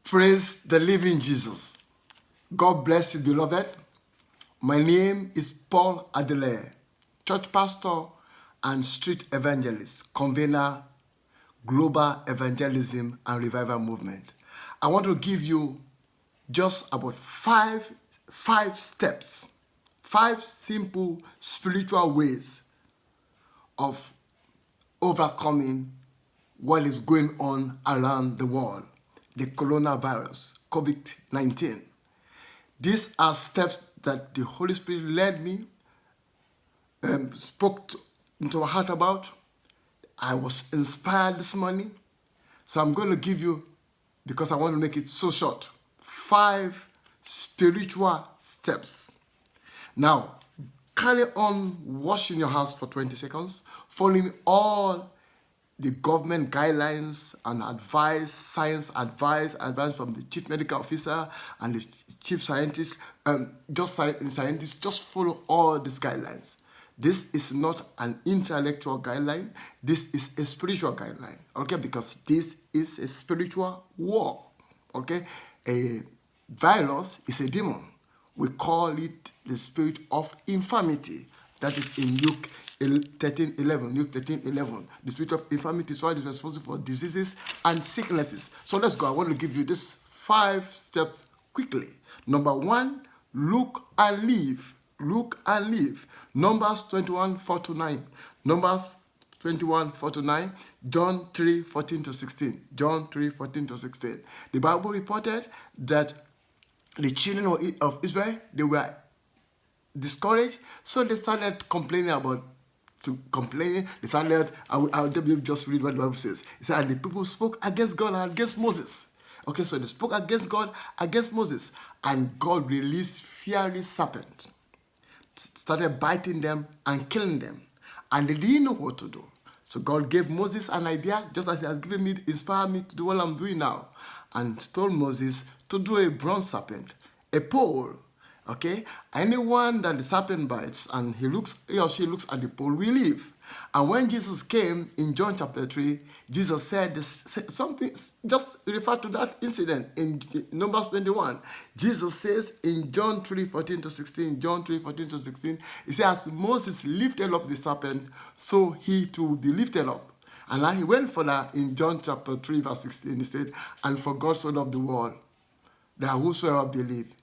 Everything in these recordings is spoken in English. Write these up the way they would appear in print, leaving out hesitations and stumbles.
Praise the living Jesus. God bless you, beloved. My name is Paul Adelaire, church pastor and street evangelist, convener, Global Evangelism and Revival Movement. I want to give you just about five steps, 5 simple spiritual ways of overcoming what is going on around the world, the coronavirus, COVID-19. These are steps that the Holy Spirit led me, spoke into my heart about. I was inspired this morning. So I'm going to give you, because I want to make it so short, 5 spiritual steps. Now, carry on washing your hands for 20 seconds, following all the government guidelines and advice, science advice from the chief medical officer and the chief scientist, scientists, just follow all these guidelines. This is not an intellectual guideline. This is a spiritual guideline, okay? Because this is a spiritual war, okay? A virus is a demon. We call it the spirit of infirmity. That is in Luke 13:11. Luke 13:11. The spirit of infirmity is what is responsible for diseases and sicknesses. So let's go. I want to give you these 5 steps quickly. Number 1, look and live. Look and live. Numbers 21:4-9. Numbers 21:4-9. John 3:14-16. John 3:14-16. The Bible reported that the children of Israel, they were discouraged, so they started complaining They started, I'll just read what the Bible says. It said, and the people spoke against God and against Moses. Okay, so they spoke against God, against Moses, and God released fiery serpent, started biting them and killing them, and they didn't know what to do. So God gave Moses an idea, just as he has given me, inspired me to do what I'm doing now, and told Moses to do a bronze serpent, a pole. Okay, anyone that the serpent bites and he or she looks at the pole will live. And when Jesus came in John chapter 3, Jesus said something, just refer to that incident in Numbers 21. Jesus says in John 3:14-16, John 3:14-16, he says, as Moses lifted up the serpent, so he too will be lifted up. And now he went further in John chapter 3 verse 16, he said, and for God so loved the world, that whosoever believe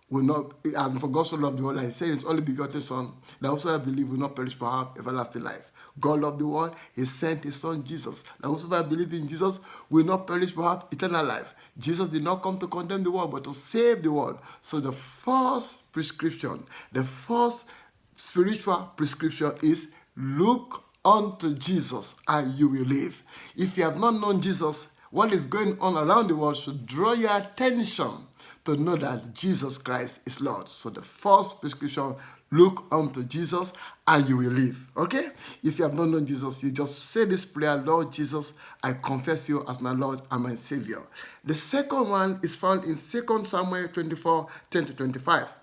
will not, and for God so loved the world, and he said his only begotten Son, that whosoever believe will not perish but have everlasting life. God loved the world, he sent his Son Jesus, that whosoever believes in Jesus will not perish but have eternal life. Jesus did not come to condemn the world, but to save the world. So the first prescription, the first spiritual prescription is look unto Jesus and you will live. If you have not known Jesus, what is going on around the world should draw your attention to know that Jesus Christ is Lord. So the first prescription, look unto Jesus and you will live. Okay? If you have not known Jesus, you just say this prayer, Lord Jesus, I confess you as my Lord and my Savior. The second one is found in 2 Samuel 24:10-25.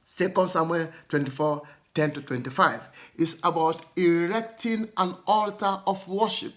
2 Samuel 24:10-25 is about erecting an altar of worship.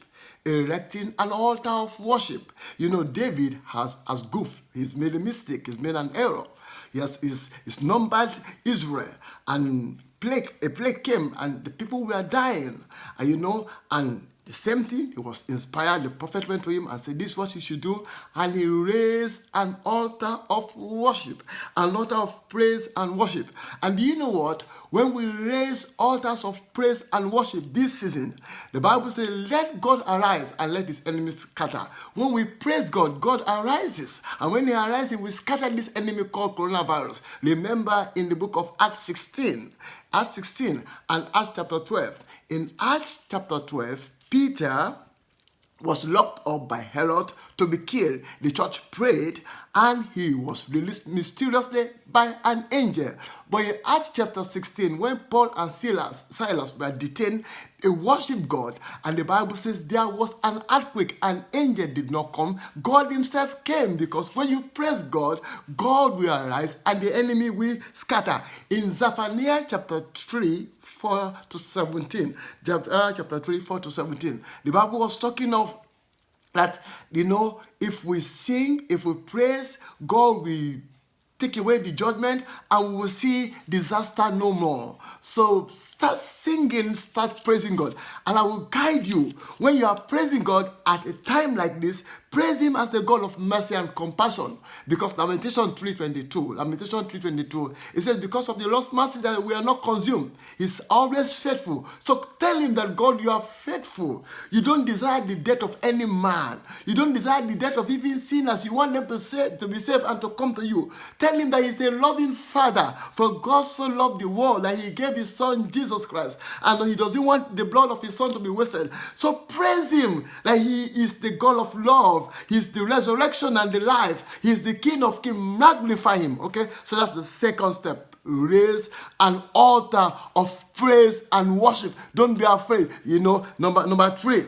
Erecting an altar of worship. You know, David has goofed. He's made a mistake. He's made an error. He's numbered Israel, and a plague came, and the people were dying. And the same thing, he was inspired. The prophet went to him and said, this is what you should do. And he raised an altar of worship, an altar of praise and worship. And do you know what? When we raise altars of praise and worship this season, the Bible says, let God arise and let his enemies scatter. When we praise God, God arises. And when he arises, we scatter this enemy called coronavirus. Remember in the book of Acts 16 and Acts chapter 12. In Acts chapter 12, Peter was locked up by Herod to be killed. The church prayed and he was released mysteriously by an angel. But in Acts chapter 16, when Paul and Silas were detained, they worshiped God, and the Bible says there was an earthquake. An angel did not come. God himself came, because when you praise God, God will arise and the enemy will scatter. In Zephaniah chapter 3, 4-17, chapter 3, 4-17, the Bible was talking of that, if we sing, if we praise, God will take away the judgment, and we will see disaster no more. So start singing, start praising God. And I will guide you. When you are praising God at a time like this, praise Him as the God of mercy and compassion. Because Lamentation 3:22, it says, because of the Lord's mercy that we are not consumed. He's always faithful. So tell Him that, God, you are faithful. You don't desire the death of any man. You don't desire the death of even sinners. You want them to be saved and to come to you. Tell Him that He's a loving Father. For God so loved the world that He gave His Son Jesus Christ, and He doesn't want the blood of His Son to be wasted. So praise Him that He is the God of love. He's the resurrection and the life. He's the King of kings. Magnify Him. Okay, so that's the second step. Raise an altar of praise and worship. Don't be afraid. Number 3.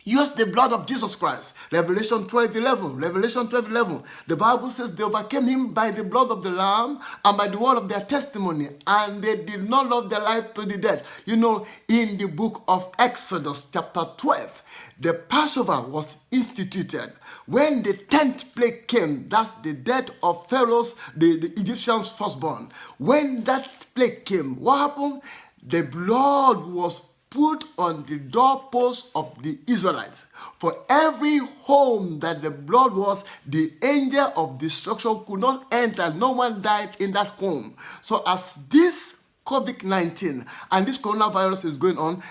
Use the blood of Jesus Christ. Revelation 12:11. The Bible says they overcame Him by the blood of the Lamb and by the word of their testimony, and they did not love their life to the death. In the book of Exodus chapter 12, the Passover was instituted. When the 10th plague came, that's the death of Pharaoh's, the Egyptians' firstborn. When that plague came, what happened? The blood was put on the doorposts of the Israelites. For every home that the blood was, the angel of destruction could not enter. No one died in that home. So as this COVID-19 and this coronavirus is going on,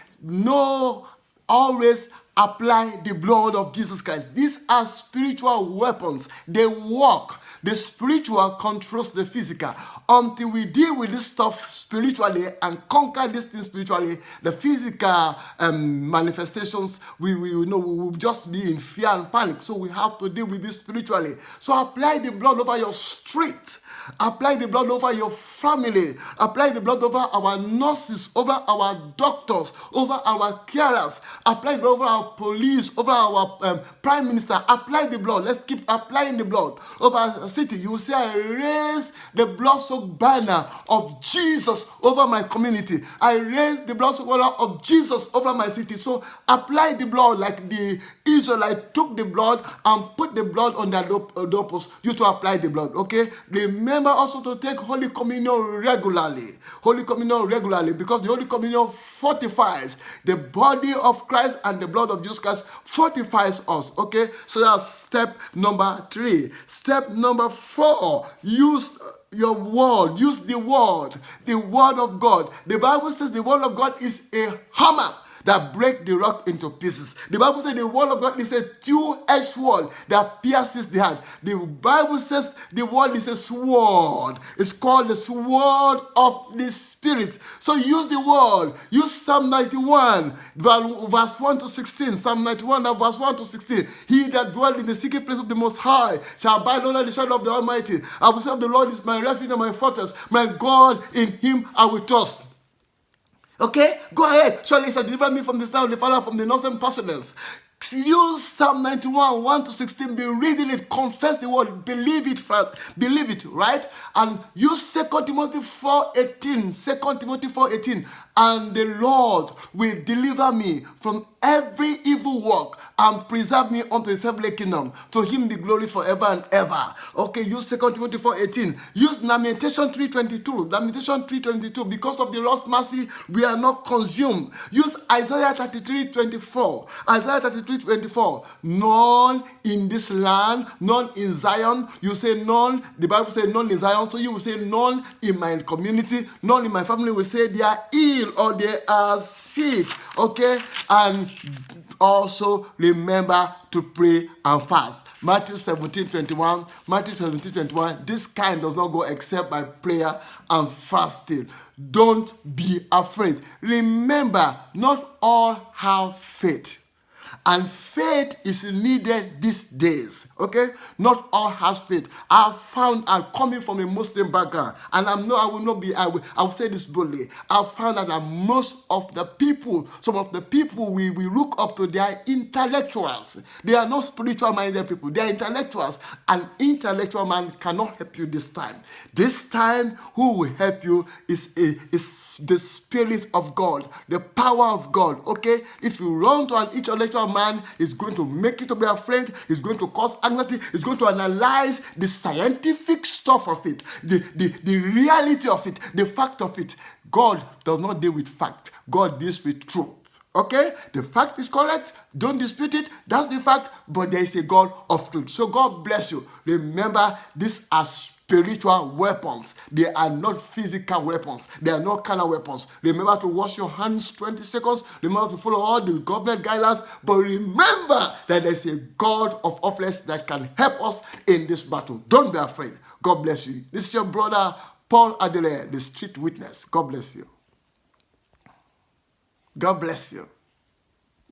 always apply the blood of Jesus Christ. These are spiritual weapons. They work. The spiritual controls the physical. Until we deal with this stuff spiritually and conquer this thing spiritually, the physical manifestations, we will just be in fear and panic. So we have to deal with this spiritually. So apply the blood over your street. Apply the blood over your family. Apply the blood over our nurses, over our doctors, over our carers. Apply the blood over our police, over our prime minister. Apply the blood. Let's keep applying the blood over our city. You will say, I raise the blood-soaked banner of Jesus over my community. I raise the blood-soaked banner of Jesus over my city. So apply the blood like the Israelites took the blood and put the blood on their doorpost. You to apply the blood, okay? Remember also to take Holy Communion regularly. Holy Communion regularly, because the Holy Communion fortifies the body of Christ, and the blood of Jesus Christ fortifies us, okay? So that's step number 3. Step number 4, use your word. Use the word of God. The Bible says the word of God is a hammer that break the rock into pieces. The Bible says the word of God is a two-edged sword that pierces the heart. The Bible says the word is a sword. It's called the sword of the Spirit. So use the word. Use Psalm 91, verse 1 to 16. Psalm 91, verse 1 to 16. He that dwells in the secret place of the Most High shall abide under the shadow of the Almighty. I will say of the Lord is my refuge and my fortress. My God, in Him I will trust. Okay, go ahead. Surely He shall deliver me from the snare of the fowler, from the noisome pestilence. Use Psalm 91, 1 to 16. Be reading it. Confess the word. Believe it first. Believe it, right? And use 2 Timothy 4:18. 2 Timothy 4:18. And the Lord will deliver me from every evil work and preserve me unto His heavenly kingdom. To Him be glory forever and ever. Okay, use 2 Timothy 4:18. Use Lamentation 3:22. Lamentation 3:22. Because of the Lord's mercy, we are not consumed. Use Isaiah 33:24. Isaiah 33:24. None in this land, none in Zion. You say none. The Bible says none in Zion. So you will say none in my community, none in my family. We say they are ill or they are sick. Okay, and also remember to pray and fast. Matthew 17:21. Matthew 17:21. This kind does not go except by prayer and fasting. Don't be afraid. Remember, not all have faith. And faith is needed these days, okay? Not all has faith. I'm coming from a Muslim background, and I will say this boldly. I found that most of the people, some of the people we look up to, they are intellectuals. They are not spiritual-minded people. They are intellectuals. An intellectual man cannot help you this time. This time, who will help you is the Spirit of God, the power of God, okay? If you run to an intellectual man is going to make you to be afraid. It's going to cause anxiety. It's going to analyze the scientific stuff of it, the reality of it, the fact of it. God does not deal with fact. God deals with truth. Okay? The fact is correct. Don't dispute it. That's the fact. But there is a God of truth. So God bless you. Remember, these are spiritual weapons. They are not physical weapons. They are not carnal weapons. Remember to wash your hands 20 seconds. Remember to follow all the government guidelines. But remember that there's a God of all flesh that can help us in this battle. Don't be afraid. God bless you. This is your brother, Paul Adelaide, the street witness. God bless you. God bless you.